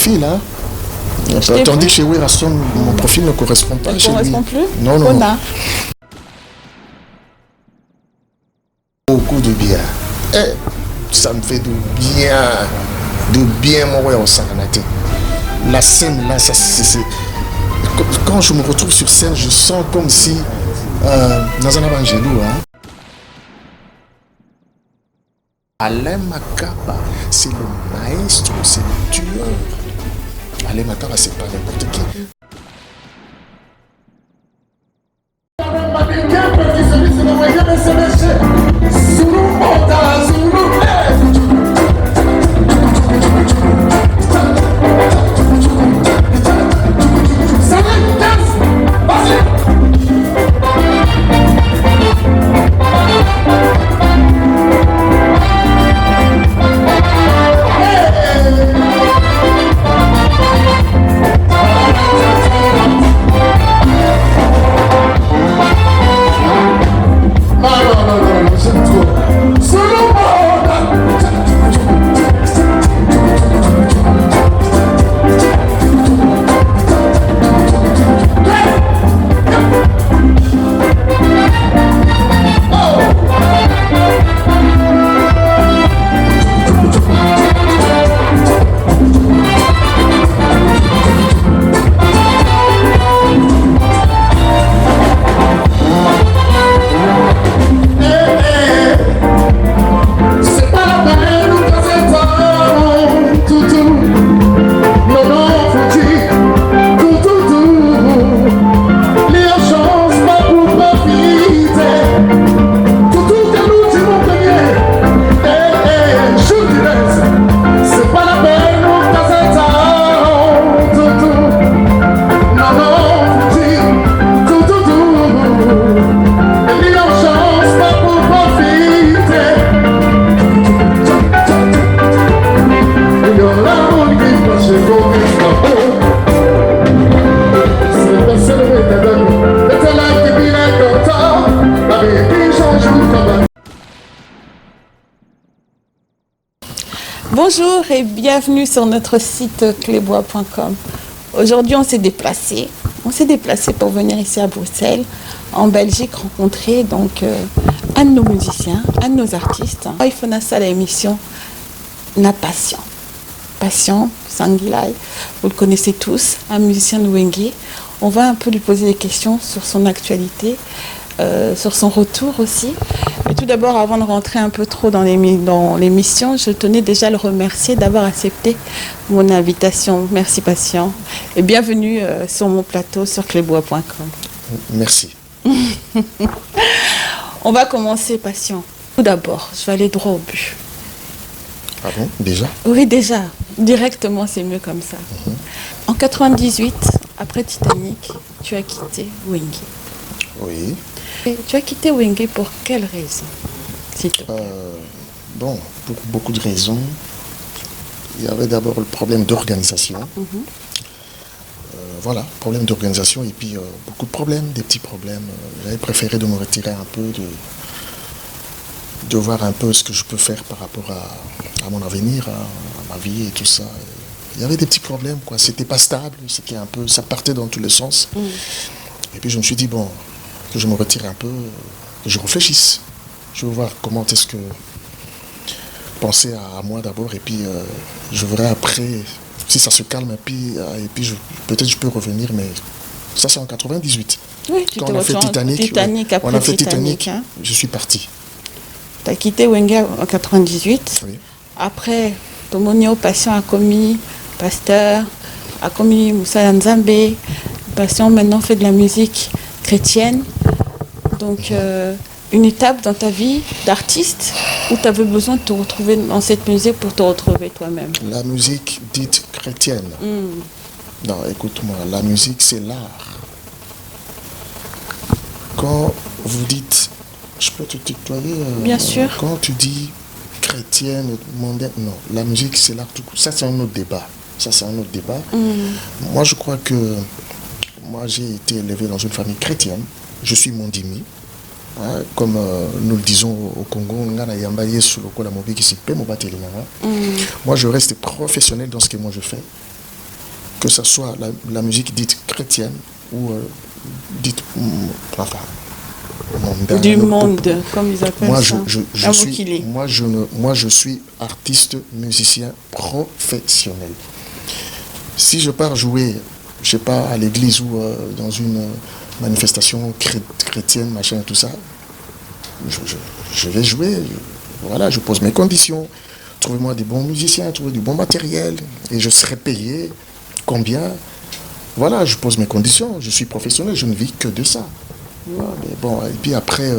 profil, hein. Tandis que chez Werason, mon profil ne correspond pas chez lui. Ne correspond plus? Non. Beaucoup de bien. Ça me fait de bien, mon ouais, au Saranaté. La scène, là, c'est... Quand je me retrouve sur scène, je sens comme si... dans un évangélio, hein. Alain Makaba, c'est le maestro, c'est le tueur. Alain Makaba, c'est pas n'importe qui. Bonjour et bienvenue sur notre site clébois.com. Aujourd'hui, on s'est déplacé. Pour venir ici à Bruxelles, en Belgique, rencontrer donc un de nos musiciens, un de nos artistes. Il faut ça l'émission Na Passion. Passion, Sangilai, vous le connaissez tous, un musicien de Wenge. On va un peu lui poser des questions sur son actualité, sur son retour aussi. Mais tout d'abord, avant de rentrer un peu trop dans l'émission, je tenais déjà à le remercier d'avoir accepté mon invitation. Merci Patient. Et bienvenue sur mon plateau sur clébois.com. Merci. On va commencer, Patient. Tout d'abord, je vais aller droit au but. Ah bon, déjà? Oui, déjà. Directement, c'est mieux comme ça. En 98, après Titanic, tu as quitté Wenge. Oui. Et tu as quitté Wenge pour quelle raison, s'il te plaît? Bon, pour beaucoup de raisons. Il y avait d'abord le problème d'organisation. Voilà, problème d'organisation et puis beaucoup de problèmes, des petits problèmes. J'avais préféré de me retirer un peu, de voir un peu ce que je peux faire par rapport à mon avenir, à ma vie et tout ça. Il y avait des petits problèmes, quoi. C'était pas stable, c'était un peu, ça partait dans tous les sens. Et puis je me suis dit, bon, que je me retire un peu, que je réfléchisse. Je veux voir comment est-ce que... Penser à moi d'abord et puis je verrai après si ça se calme et puis peut-être je peux revenir, mais ça c'est en 98. Oui, quand on a fait Titanic, après on a fait Titanic, hein. Je suis parti. Tu as quitté Wenge en 98. Oui. Après, Tomonio Passion a commis pasteur, a commis Moussa Nzambe. Passion maintenant fait de la musique chrétienne. Donc une étape dans ta vie d'artiste où tu avais besoin de te retrouver dans cette musique pour te retrouver toi-même. La musique dite chrétienne. Non, écoute-moi, la musique c'est l'art. Quand vous dites, je peux te tutoyer, bien sûr. Quand tu dis chrétienne, mondaine, non, la musique c'est l'art tout court. Ça c'est un autre débat. Moi je crois que j'ai été élevé dans une famille chrétienne. Je suis mondimi. Comme nous le disons au Congo, moi je reste professionnel dans ce que moi je fais. que ce soit la musique dite chrétienne ou dite, enfin, mondaine, du monde, comme ils appellent ça. Moi, je suis artiste, musicien professionnel. Si je pars jouer, je sais pas, à l'église ou dans une manifestation chrétienne, machin, tout ça, je vais jouer, voilà, je pose mes conditions, trouvez-moi des bons musiciens, trouvez du bon matériel, et je serai payé combien. Voilà, je pose mes conditions, je suis professionnel, je ne vis que de ça. Voilà, mais bon, et puis après,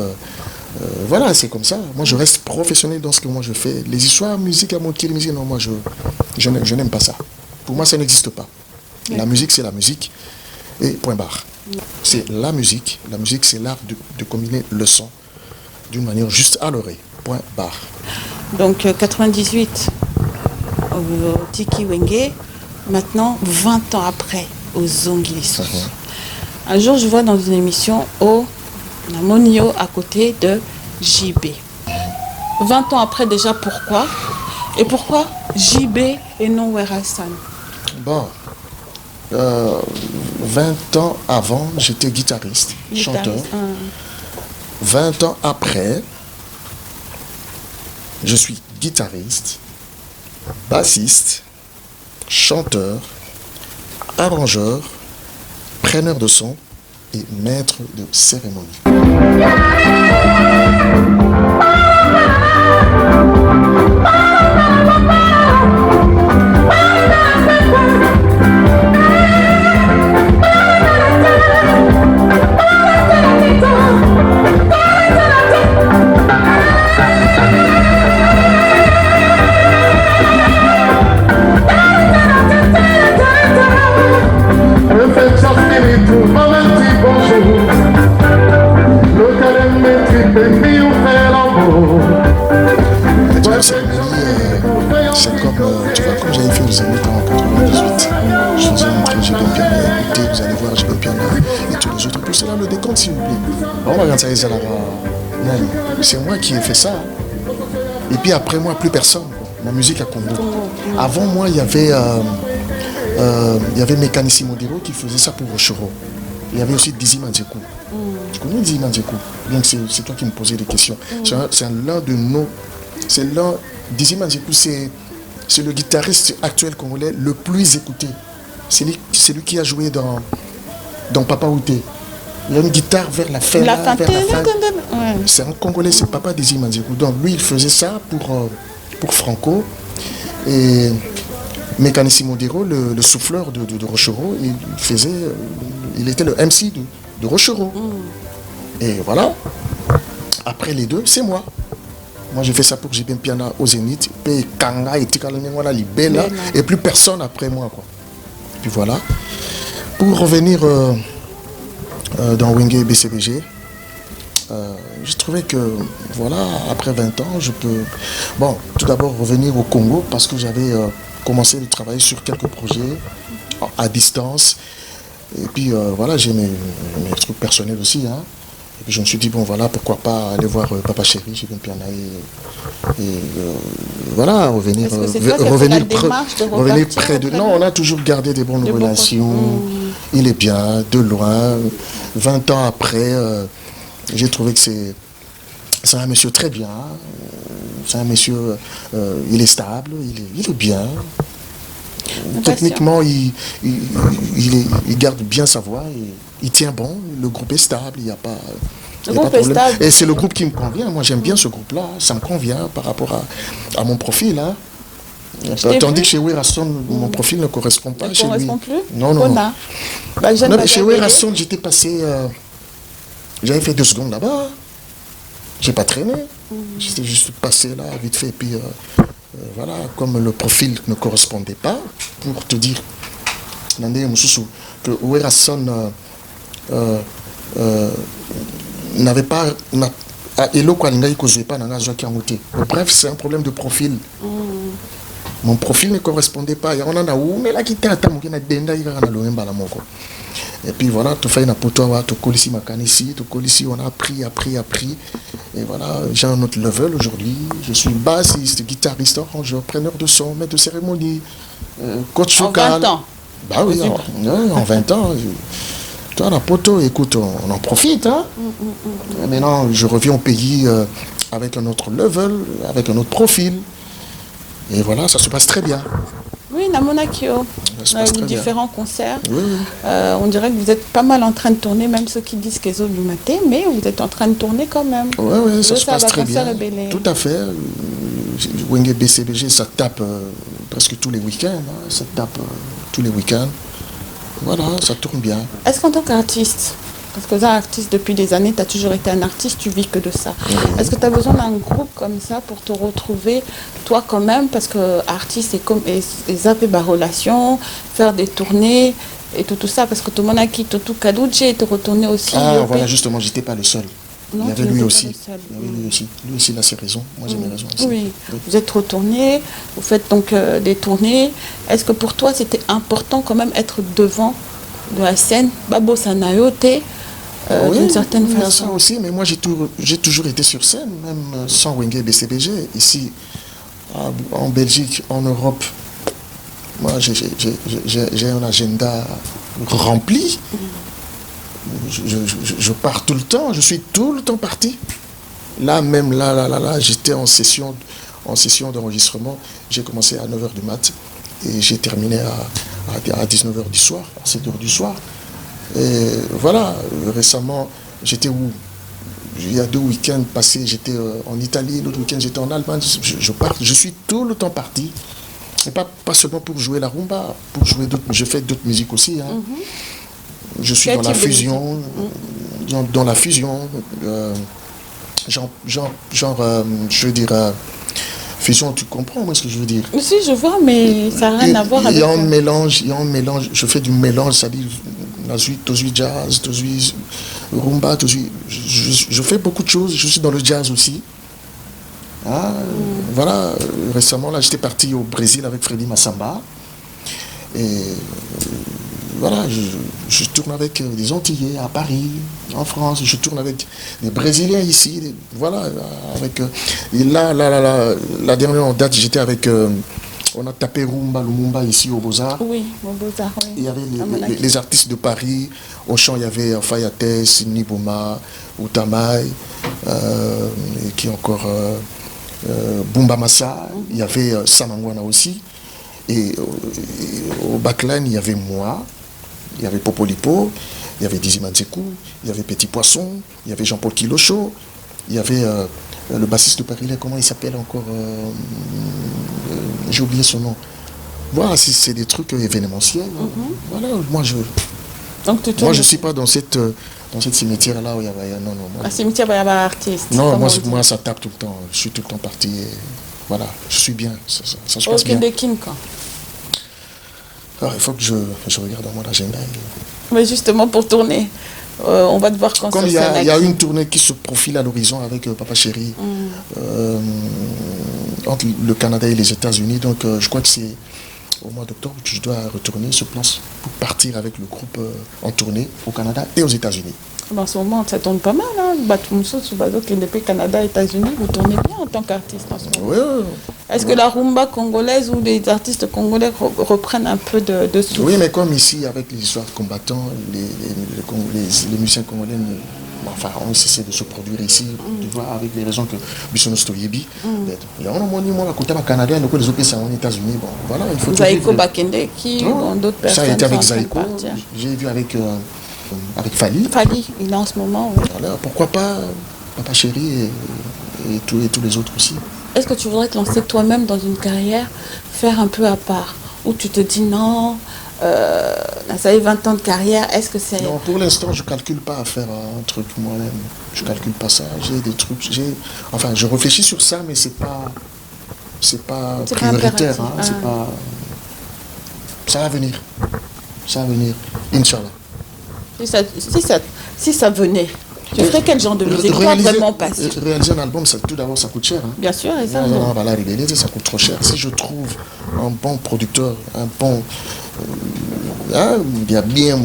voilà, c'est comme ça. Moi, je reste professionnel dans ce que moi je fais. Les histoires, musique à moitié, musique, non, moi, je n'aime pas ça. Pour moi, ça n'existe pas. La musique, c'est la musique, et point barre. C'est la musique, c'est l'art de combiner le son d'une manière juste à l'oreille, point barre. Donc 98 au Tiki Wenge, maintenant 20 ans après au Zongilis. Un jour, je vois dans une émission au Monio à côté de JB. 20 ans après déjà, pourquoi? Et pourquoi JB et non Werasan? Bon, 20 ans avant, j'étais guitariste, chanteur. 20 ans après, je suis guitariste, bassiste, chanteur, arrangeur, preneur de son et maître de cérémonie. C'est comme, tu vois, comme j'avais fait aux Zénith en 98. Je vous ai montré, j'ai bien écouté, vous allez voir, j'ai bien et tous les autres. Tout cela, le décompte, s'il vous plaît. On va regarder ça, c'est moi qui ai fait ça. Et puis après moi, plus personne. La musique à Congo. Avant moi, il y avait Mécanissimo Diro qui faisait ça pour Rochero. Il y avait aussi Dizzy Mandjekou. Tu connais Dizzy Mandjekou? Donc c'est toi qui me posais des questions. C'est l'un de nos... Dizzy Mandjekou, c'est le guitariste actuel congolais le plus écouté. C'est lui qui a joué dans Papa Outé. Il a une guitare vers la fin. Vers la fin. Ouais. C'est un Congolais, c'est Papa Dizzy Mandjekou. Donc lui, il faisait ça pour Franco. Et Mécanissimo Diro, le souffleur de Rochero, il était le MC de Rochero. Et voilà. Après les deux, c'est moi. Moi, j'ai fait ça pour JB Piana au Zénith. Et Kanga et Tikalonengwana Libela. Et plus personne après moi, quoi. Et puis voilà. Pour revenir dans Wenge et BCBG, je trouvais que, voilà, après 20 ans, je peux... Bon, tout d'abord revenir au Congo parce que j'avais commencé à travailler sur quelques projets à distance. Et puis, voilà, j'ai mes trucs personnels aussi, hein. Et puis je me suis dit, bon voilà, pourquoi pas aller voir Papa Chéri, j'ai bien piano et voilà, revenir près de... Non, on a toujours gardé des bonnes relations, il est bien, de loin, 20 ans après, j'ai trouvé que c'est un monsieur très bien, c'est un monsieur, il est stable, il est bien. Techniquement, il garde bien sa voix, il tient bon, le groupe est stable, il n'y a pas... Et c'est le groupe qui me convient. Moi, j'aime bien ce groupe-là. Ça me convient par rapport à mon profil. Hein. Tandis que chez Werason, mon profil ne correspond pas chez lui. Ne correspond plus? Non. Chez Werason, j'étais passé... j'avais fait 2 secondes là-bas. J'ai pas traîné. J'étais juste passé là, vite fait. Et puis, voilà, comme le profil ne correspondait pas, pour te dire, que Werason... n'avait pas bref, c'est un problème de profil. Mon profil ne correspondait pas. Et puis voilà, tout fait on a appris. Et voilà, j'ai un autre level aujourd'hui. Je suis bassiste, guitariste, arrangeur, preneur de son, maître de cérémonie, coach vocal. Bah oui, en 20 ans, toi, la poteau, écoute, on en profite. Hein. Maintenant, je reviens au pays avec un autre level, avec un autre profil. Et voilà, ça se passe très bien. Oui, Namona Kyo, avec différents concerts. On dirait que vous êtes pas mal en train de tourner, même ceux qui disent qu'ils ont du maté, mais vous êtes en train de tourner quand même. Oui, ça se passe très bien. Tout à fait. Wenge BCBG, ça tape presque tous les week-ends. Hein. Ça tape tous les week-ends. Voilà, ça tourne bien. Est-ce qu'en tant qu'artiste, parce que tu es artiste depuis des années, tu as toujours été un artiste, tu vis que de ça. Est-ce que tu as besoin d'un groupe comme ça pour te retrouver, toi quand même, parce que artiste, c'est comme zapper ma relation, faire des tournées et tout ça, parce que tout le monde a quitté tout Kalouche et te retourner aussi. Ah voilà, justement, j'étais pas le seul. Non, il y avait lui aussi. Lui aussi, il a ses raisons. Moi, j'ai mes raisons aussi. Oui, vous êtes retourné, vous faites donc des tournées. Est-ce que pour toi, c'était important quand même être devant de la scène, Babo Sanayote, d'une certaine façon? Ça aussi, mais moi, j'ai toujours été sur scène, même sans Wenge BCBG. Ici, en Belgique, en Europe, moi, j'ai un agenda rempli. Je pars tout le temps, je suis tout le temps parti. Là, même là, j'étais en session d'enregistrement. J'ai commencé à 9h du mat et j'ai terminé à 19h du soir, à 7h du soir. Et voilà, récemment, j'étais où? Il y a 2 week-ends passés, j'étais en Italie, l'autre week-end j'étais en Allemagne. Je suis tout le temps parti. Et pas seulement pour jouer la rumba, je fais d'autres musiques aussi. Hein. Je suis dans la fusion, je veux dire, fusion, tu comprends moi ce que je veux dire? Si, je vois, mais ça n'a rien à voir avec... Il y a un mélange, je fais du mélange, c'est-à-dire, tozui jazz, tozui rumba, je fais beaucoup de choses, je suis dans le jazz aussi. Ah, voilà, récemment, là, j'étais parti au Brésil avec Freddy Massamba. Et voilà, je tourne avec des Antillais à Paris, en France, je tourne avec des Brésiliens ici, voilà, avec... et là, la dernière en date, j'étais avec... on a tapé Rumba Lumumba ici au Beaux-Arts. Oui, au Beaux-Arts, oui. Il y avait les artistes de Paris, au chant, il y avait Fayates, Niboma, Outamai, et qui encore... Bumba Massa, il y avait Samangwana aussi. Et au backline, il y avait moi, il y avait Popolipo, il y avait Dizzy Manzekou, il y avait Petit Poisson, il y avait Jean-Paul Kilocho, il y avait le bassiste de Paris, comment il s'appelle encore, j'ai oublié son nom. Voilà, c'est des trucs événementiels. Voilà, moi je ne suis pas dans cette cimetière-là où il y avait... Non, moi, un cimetière où il y avait un artiste. Non, moi ça tape tout le temps. Je suis tout le temps parti. Et voilà, je suis bien. Ça se passe bien. Alors, il faut que je regarde dans mon agenda. Mais justement, pour tourner, on va devoir quand comme il y a une tournée qui se profile à l'horizon avec Papa Chéri entre le Canada et les États-Unis. Donc, je crois que c'est au mois d'octobre que je dois retourner sur place pour partir avec le groupe en tournée au Canada et aux États-Unis. En ce moment, ça tourne pas mal. Hein? Depuis Canada et États-Unis, vous tournez bien en tant qu'artiste en ce moment. Oui. Est-ce que la rumba congolaise ou les artistes congolais reprennent un peu de souffle? Oui, mais comme ici, avec les histoires de combattants, les musiciens congolais ont cessé de se produire ici, tu vois, avec les raisons que Bissono Stoyebi. Il y a un moment où côté Canadien, les autres sont aux États-Unis. Bon, voilà, il faut Zaïko Bakende, qui, d'autres personnes. Ça a été avec Zaïko. J'ai vu avec Fali. Fali, il est en ce moment. Oui. Voilà, pourquoi pas Papa Chéri et tous les autres aussi. Est-ce que tu voudrais te lancer toi-même dans une carrière, faire un peu à part, où tu te dis non, ça fait 20 ans de carrière, est-ce que c'est... Non, pour l'instant, je ne calcule pas à faire un truc moi-même. Je ne calcule pas ça. J'ai des trucs... Enfin, je réfléchis sur ça, mais c'est pas prioritaire. C'est pas... Ça va venir. Ça va venir. Inch'Allah. Si ça venait, tu ferais quel genre de musique? Vraiment passer. Réaliser un album, tout d'abord, ça coûte cher. Hein. Bien sûr, et ça. Ça coûte trop cher. Si je trouve un bon producteur, un bon... il y a bien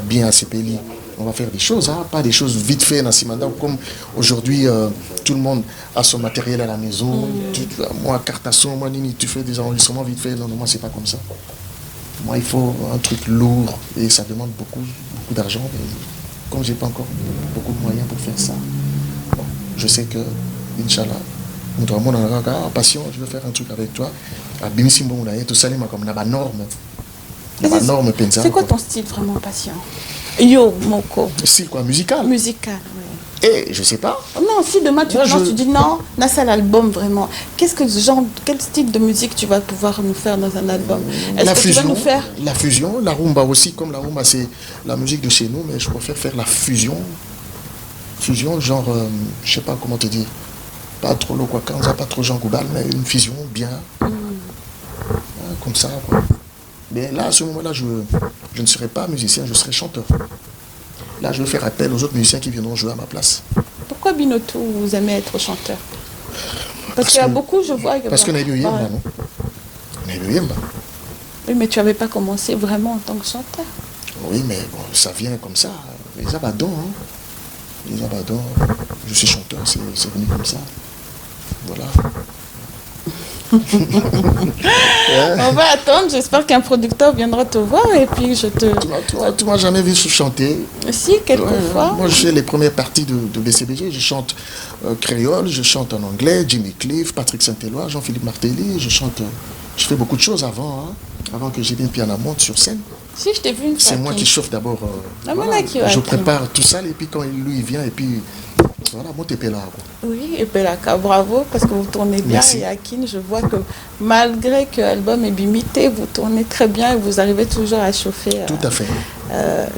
bien à CPLI. On va faire des choses, pas des choses vite fait dans Simanda, comme aujourd'hui, tout le monde a son matériel à la maison. Moi, Cartasson, moi, Nini, tu fais des enregistrements vite fait. Non, moi, c'est pas comme ça. Moi, il faut un truc lourd et ça demande beaucoup, beaucoup d'argent. Mais comme j'ai pas encore beaucoup de moyens pour faire ça, bon, je sais que, Inch'Allah, nous avons en passion, je veux faire un truc avec toi. À Bimisimbo, on a tout ça, comme la norme. La norme c'est quoi ton style vraiment patient? Yo, Moko. Style quoi, musical? Musical, oui. Et je sais pas. Non, si demain tu Moi, commences, tu dis non, là c'est l'album vraiment. Quel style de musique tu vas pouvoir nous faire dans un album? Est-ce que tu vas nous faire la fusion, la rumba aussi, comme la rumba c'est la musique de chez nous, mais je préfère faire la fusion. Fusion, genre, je sais pas comment te dire, pas trop low, quoi, pas trop Jean Goubal, mais une fusion bien. Comme ça, quoi. Mais là, à ce moment-là, je ne serai pas musicien, je serai chanteur. Là, je vais faire appel aux autres musiciens qui viendront jouer à ma place. Pourquoi Binotou, vous aimez être chanteur? Parce qu'il y a beaucoup, je vois... Parce qu'on a eu Yemba, non? On a eu Yemba. Oui, mais tu n'avais pas commencé vraiment en tant que chanteur. Oui, mais bon, ça vient comme ça. Les abadons, hein. Les abadons, je suis chanteur, c'est venu comme ça. Voilà. On va attendre, j'espère qu'un producteur viendra te voir et puis je te... Tu m'as jamais vu chanter? Si, quelquefois. Moi, je fais les premières parties de BCBG. Je chante créole, je chante en anglais, Jimmy Cliff, Patrick Saint-Éloi, Jean-Philippe Martelly. Je fais beaucoup de choses avant, hein, avant que j'ai bien piano monte sur scène. Si, je t'ai vu une fois. C'est moi qui chauffe d'abord. Voilà, je prépare tout ça et puis quand lui il vient et puis... Voilà, mon TP là. Oui, et Pelaka, bravo, parce que vous tournez bien. Merci. Et Akin, je vois que malgré que l'album est bimité, vous tournez très bien et vous arrivez toujours à chauffer Tout à fait.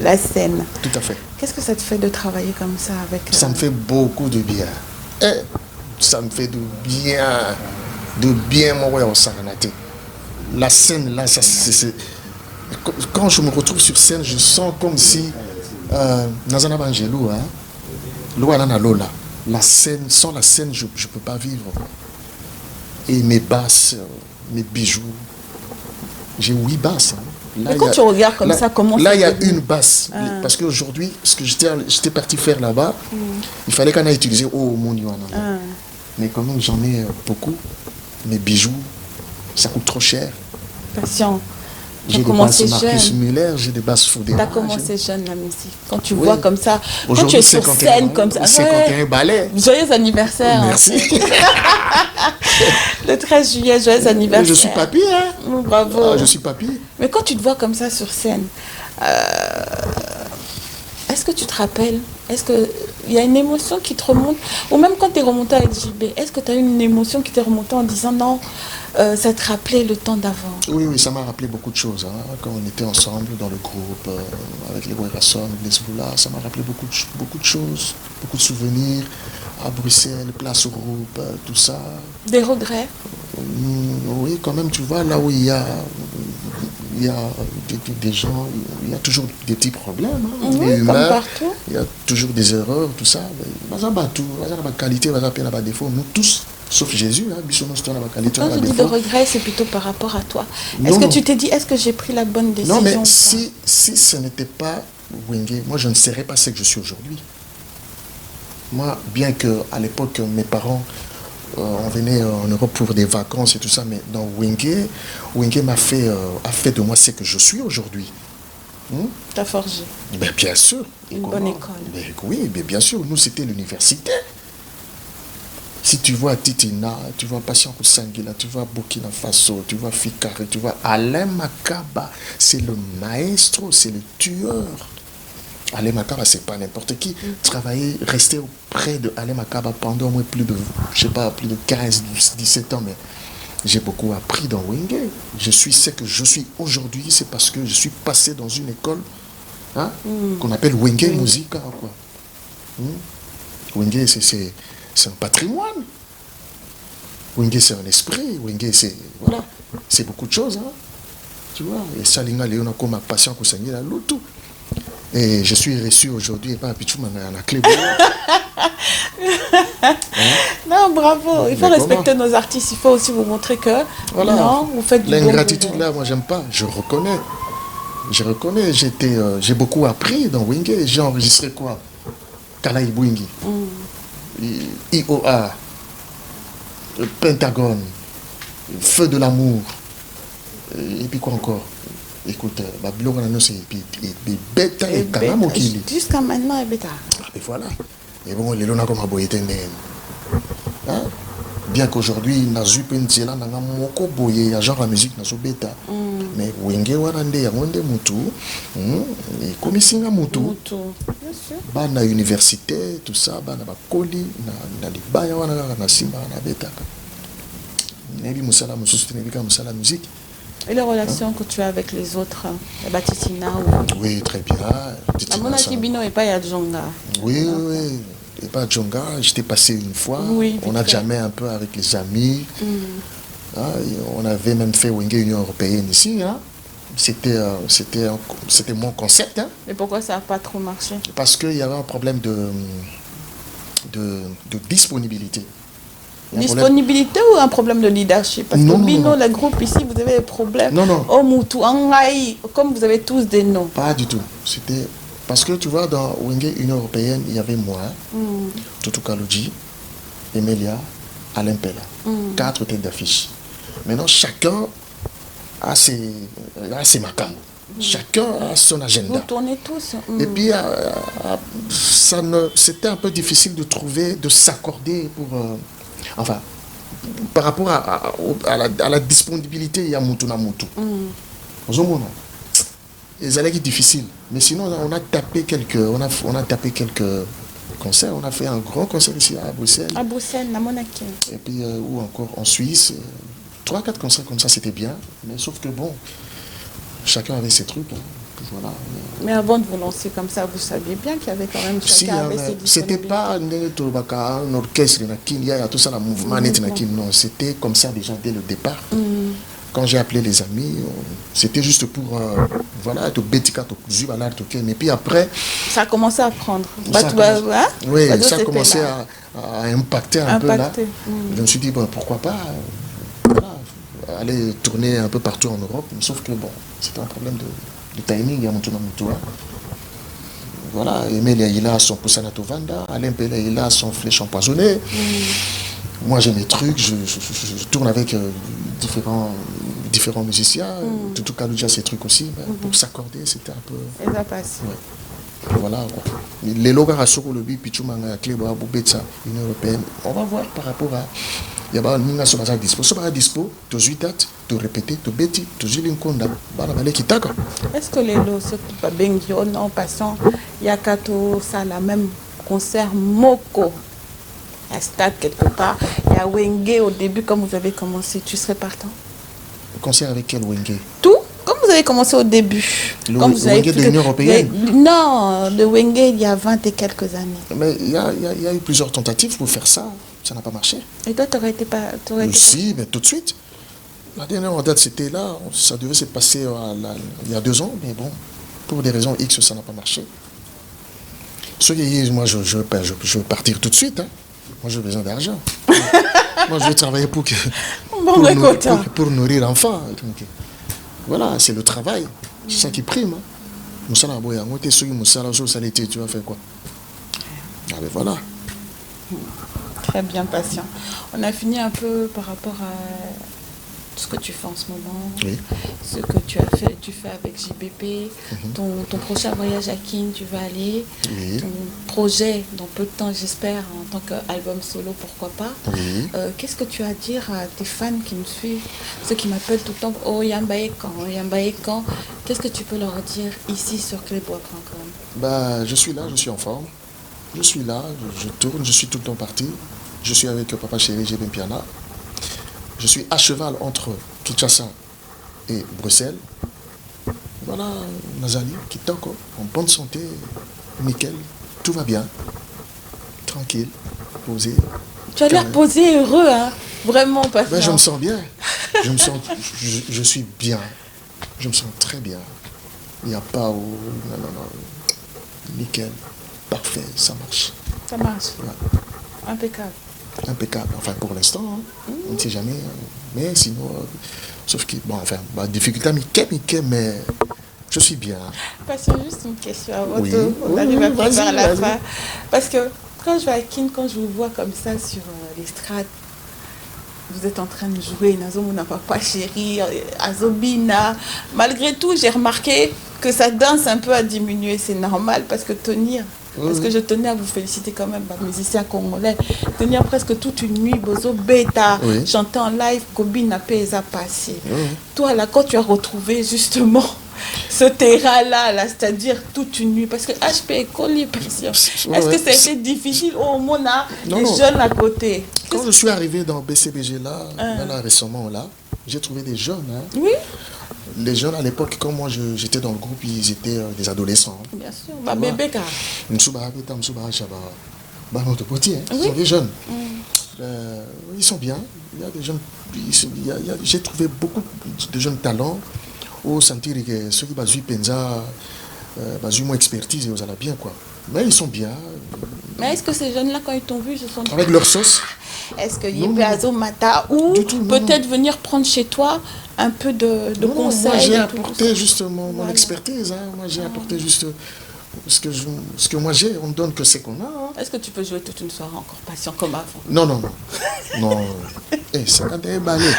La scène. Tout à fait. Qu'est-ce que ça te fait de travailler comme ça avec... Ça me fait beaucoup de bien. Ça me fait de bien, mon ouais, au Saranaté. La scène là, quand je me retrouve sur scène, je sens comme si Nazana Bangelou, hein, Lola, la scène, sans la scène, je ne peux pas vivre. Et mes basses, mes bijoux, j'ai 8 basses. Hein. Là, et quand tu regardes comme ça, comment là, il y a une basse. Parce qu'aujourd'hui, ce que j'étais parti faire là-bas, il fallait qu'on ait utilisé mon mais quand même, j'en ai beaucoup. Mes bijoux, ça coûte trop cher. Patient. J'ai des basses Marcus Muller, j'ai des basses Foudera. Tu as commencé jeune la musique. Quand tu vois comme ça, quand tu es sur scène comme ça. 51 ballets. Joyeux anniversaire. Merci. Le 13 juillet, joyeux anniversaire. Je suis papy, hein. Bravo. Je suis papy. Mais quand tu te vois comme ça sur scène, est-ce que tu te rappelles? Est-ce qu'il y a une émotion qui te remonte? Ou même quand tu es remonté avec JB, est-ce que tu as eu une émotion qui t'est remontée en disant non, ça te rappelait le temps d'avant? Oui, ça m'a rappelé beaucoup de choses. Hein. Quand on était ensemble dans le groupe, avec les Werason, les Zboula, ça m'a rappelé beaucoup de choses, beaucoup de souvenirs. À Bruxelles, place au groupe, tout ça. Des regrets? Oui, quand même, tu vois, là où il y a des gens, il y a toujours des petits problèmes. Hein, oui, des humains, comme partout. Il y a toujours des erreurs, tout ça. Mais tout, la qualité, la défaut. Nous tous, sauf Jésus, hein, quand je dis de regret, c'est plutôt par rapport à toi. Est-ce que tu t'es dit, est-ce que j'ai pris la bonne décision? Non, mais si ce n'était pas Wenge, moi je ne serais pas ce que je suis aujourd'hui. Moi, bien qu'à l'époque, mes parents, on venait en Europe pour des vacances et tout ça, mais dans Wenge a fait de moi ce que je suis aujourd'hui. T'as forgé. Ben, bien sûr. Une bonne école. Ben, oui, mais bien sûr, nous c'était l'université. Si tu vois Titina, tu vois Patient Kousangila, tu vois Burkina Faso, tu vois Fikari, tu vois Alain Makaba, c'est le maestro, c'est le tueur. Alain Makaba, c'est pas n'importe qui. Travailler, rester auprès de Alain Makaba pendant au moins plus de 15, 17 ans, mais j'ai beaucoup appris dans Wenge. Je suis ce que je suis aujourd'hui, c'est parce que je suis passé dans une école qu'on appelle Wenge Musica. Wenge, c'est un patrimoine. Wenge, c'est un esprit. Wenge, c'est beaucoup de choses. Hein. Tu vois, et Salinga Léona comme ma passion pour s'ennuyer la loutou. Et je suis reçu aujourd'hui et pas à Pichou, à la clé. Non, bravo. Il faut respecter nos artistes. Il faut aussi vous montrer que non, vous faites du bon boulot. L'ingratitude là, moi j'aime pas. Je reconnais. J'ai beaucoup appris dans Wenge. J'ai enregistré quoi? Kalaï Bwingi. IOA. Pentagone. Feu de l'amour. Et puis quoi encore? Écoute, Babylone, c'est bêta et kanamo qui jusqu'à maintenant, et bêta. Et voilà. Et bon, les lona comme aboyete hein? Bien qu'aujourd'hui, nazu pensela nanga moko boye ya genre la musique nazo bêta. Mais wenge warande ya ngonde mutu, et comme singa mutu. Bien sûr. Ba na université, tout ça, ba na bakoli na libaya wana na simba na bêta. Nebi musala mususu nebi ka musala musique. Et les relations que tu as avec les autres, la Titina ou... Oui, très bien. À mon Akibino et pas à Djonga. Oui, oui. Et pas à Djonga, j'étais passé une fois. Oui, on a jamais un peu avec les amis. On avait même fait Wenge Union Européenne ici. Hein. C'était mon concept. Hein. Mais pourquoi ça n'a pas trop marché? Parce qu'il y avait un problème de disponibilité. Disponibilité ou un problème de leadership? Parce que Bino, le groupe ici, vous avez des problèmes. Non. Oh, Moutou, Angaï, comme vous avez tous des noms. Pas du tout. C'était... Parce que tu vois, dans Wenge Union Européenne, il y avait moi, Tutu Kaludji, Emilia, Alain Pella. 4 têtes d'affiche. Maintenant, chacun a ses macams. Chacun a son agenda. Vous tournez tous. Et puis, c'était un peu difficile de s'accorder pour... enfin, par rapport à la disponibilité, il y a Moutou na Moutou. Les allaient difficiles. Mais sinon, on a tapé quelques concerts. On a fait un grand concert ici à Bruxelles. À Bruxelles, à Monaco. Et puis, ou encore en Suisse. 3-4 concerts comme ça, c'était bien. Mais sauf que bon, chacun avait ses trucs. Hein. Voilà. Mais avant de vous lancer comme ça, vous saviez bien qu'il y avait quand même chacun avait ses disponibilités. C'était pas un orchestre, il y a tout ça, le mouvement. Non, c'était comme ça déjà dès le départ. Quand j'ai appelé les amis, c'était juste pour voilà, te bétika, mais puis après... Ça a commencé à prendre. Oui, ça a commencé à impacter un peu là. Je me suis dit, bon, pourquoi pas aller tourner un peu partout en Europe, sauf que bon, c'était un problème de timing, il y a Moutoua. Voilà, Emile, il a son Poussanato Vanda, Alain Pella, il a son flèche empoisonnée. Moi, j'ai mes trucs, je tourne avec différents musiciens. Tutu Kaludji a ses trucs aussi. Pour s'accorder, c'était un peu... Et ça passe. Ouais. Voilà. Les logos à Soko, le Bi, Pichumanga, Cléboa, Boubetsa, Union Européenne. On va voir par rapport à... Il y a un soba dispo. Soba dispo, tu as date, tu répéter, tu bêtis, tu as l'inconda. Est-ce que les lots, ceux qui pas bien en passant, il y a Kato, ça, la même concert Moko. À stade quelque part, il y a Wenge au début, comme vous avez commencé, tu serais partant? Concert avec quel Wenge? Tout, comme vous avez commencé au début. Le comme vous avez Wenge de l'Union Européenne? Non, le Wenge il y a 20 et quelques années. Mais il y a eu plusieurs tentatives pour faire ça, ça n'a pas marché. Et toi, tu aurais été pas... Si, mais tout de suite. La dernière date, c'était là, ça devait se passer il y a 2 ans, mais bon, pour des raisons X, ça n'a pas marché. Ceux qui disent, moi, je veux partir tout de suite, hein. Moi, j'ai besoin d'argent. Moi, je veux travailler pour nourrir l'enfant. Voilà, c'est le travail. C'est ça qui prime. Tu vas faire quoi? Ah ben voilà. Très bien, patient. On a fini un peu par rapport à ce que tu fais en ce moment, oui. Ce que tu fais avec JBP, ton prochain voyage à Kin, tu vas aller, oui. Ton projet dans peu de temps, j'espère, en tant qu'album solo, pourquoi pas. Oui. Qu'est-ce que tu as à dire à tes fans qui me suivent, ceux qui m'appellent tout le temps, oh Yambaye quand, qu'est-ce que tu peux leur dire ici sur clébois.com? Je suis là, je suis en forme, je suis là, je tourne, je suis tout le temps parti, je suis avec Papa Chéri, Jébin Piana. Je suis à cheval entre Kinshasa et Bruxelles. Voilà, Nazali, qui est encore en bonne santé, nickel, tout va bien, tranquille, posé. Tu as l'air posé, heureux, hein? Vraiment pas. Je me sens bien, je suis bien, je me sens très bien. Il n'y a pas où, non, nickel, parfait, ça marche. Ça marche, ouais. Impeccable, enfin pour l'instant, hein. On ne sait jamais, mais sinon, sauf que, bon, enfin, difficulté, mais je suis bien. Parce que juste une question avant on arrive à faire la fin. Parce que quand je vais à Kin, quand je vous vois comme ça sur l'estrade, vous êtes en train de jouer Nazomona Papa Chéri, Azobina. Malgré tout, j'ai remarqué que sa danse un peu a diminué. C'est normal parce que tenir, parce que je tenais à vous féliciter quand même, musicien congolais, tenir presque toute une nuit, Bozo Beta, chanter en live, Kobina Pesa passé. Toi, là, quand tu as retrouvé justement ce terrain-là, c'est-à-dire toute une nuit, parce que HP Collier Pression, est-ce que ça a été difficile au moins les jeunes à côté? Quand je suis arrivé dans BCBG là, récemment là, j'ai trouvé des jeunes. Oui. Les jeunes à l'époque, quand moi j'étais dans le groupe, ils étaient des adolescents. Bien sûr, bébé car. Ils sont des jeunes. Ils sont bien. Il y a des jeunes. J'ai trouvé beaucoup de jeunes talents. Au sentir que ceux qui ont penza, moins expertise, ils allaient bien quoi. Mais ils sont bien. Mais est-ce que ces jeunes-là, quand ils t'ont vu, se sont avec leur sauce? Est-ce qu'il y a Azo Mata ou peut-être venir prendre chez toi un peu de conseils? Moi j'ai apporté justement mon expertise. Moi j'ai apporté juste ce que moi j'ai. On ne donne que ce qu'on a. Est-ce que tu peux jouer toute une soirée encore patient comme avant? Non. C'est quand t'es emballé.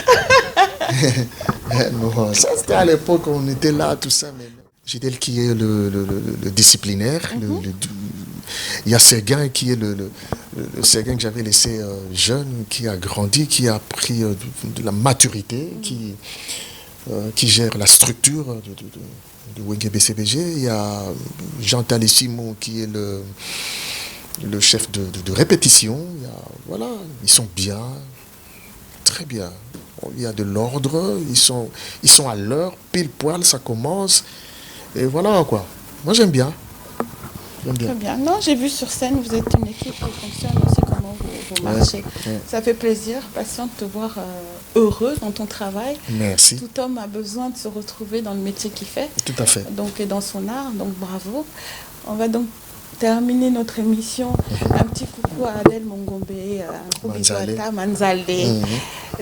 Non, ça c'était à l'époque, on était là, tout ça. Mais j'étais le qui est le disciplinaire. Il y a Séguin qui est le Séguin que j'avais laissé jeune, qui a grandi, qui a pris de la maturité, qui gère la structure de Wenge BCBG. Il y a Jean Talissimo qui est le chef de répétition. Voilà, ils sont bien, très bien. Il y a de l'ordre, ils sont à l'heure, pile poil, ça commence. Et voilà quoi. Moi j'aime bien. Très bien. Non, j'ai vu sur scène, vous êtes une équipe qui fonctionne aussi, comment vous marchez. Ça fait plaisir, patient, de te voir heureux dans ton travail. Merci. Tout homme a besoin de se retrouver dans le métier qu'il fait. Tout à fait. Donc, et dans son art, donc bravo. On va donc terminer notre émission. Un petit coucou à Adèle Mongombe, un gros bisou à ta Manzale.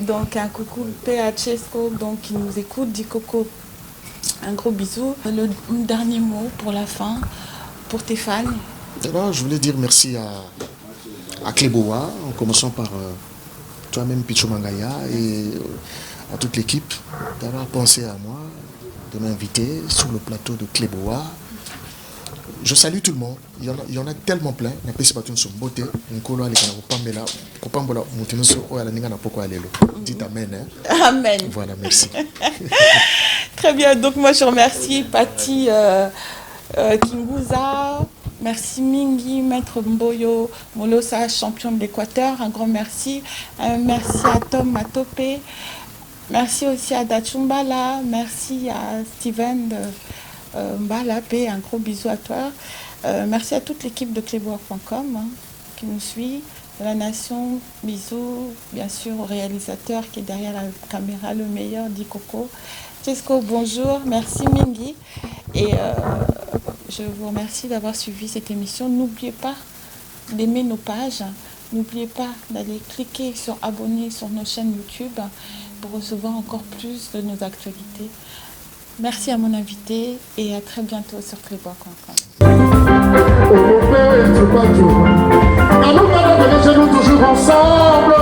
Donc un coucou à Chesco, donc qui nous écoute, dit Coco. Un gros bisou. Le dernier mot pour la fin, pour tes fans. Alors, je voulais dire merci à Kleboa, en commençant par toi-même Picho Mangaya et à toute l'équipe d'avoir pensé à moi, de m'inviter sur le plateau de Kleboa. Je salue tout le monde. Il y en a tellement plein. Dites amen. Amen. Voilà, merci. Très bien. Donc moi je remercie Patti Kinguza. Merci Mingi, Maître Mboyo, Molosa, champion de l'Équateur. Un grand merci. Merci à Tom Matopé. Merci aussi à Dachumbala. Merci à Steven Mbalapé. Un gros bisou à toi. Merci à toute l'équipe de Clébois.com qui nous suit. De la Nation, bisous. Bien sûr au réalisateur qui est derrière la caméra, le meilleur, dit Coco. Chesco, bonjour. Merci Mingi. Et je vous remercie d'avoir suivi cette émission. N'oubliez pas d'aimer nos pages. N'oubliez pas d'aller cliquer sur abonner sur nos chaînes YouTube pour recevoir encore plus de nos actualités. Merci à mon invité et à très bientôt sur Clébois.com. Toujours ensemble,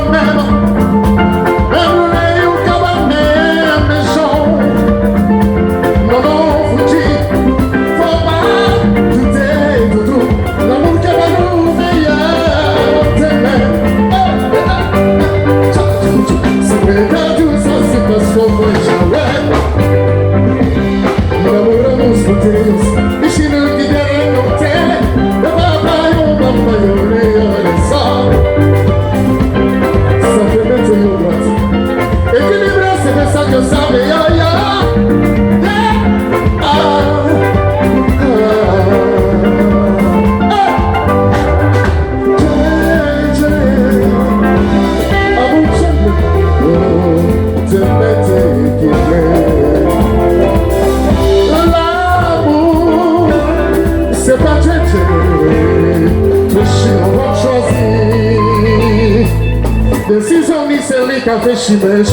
café chimeche.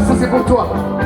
Ça c'est pour toi.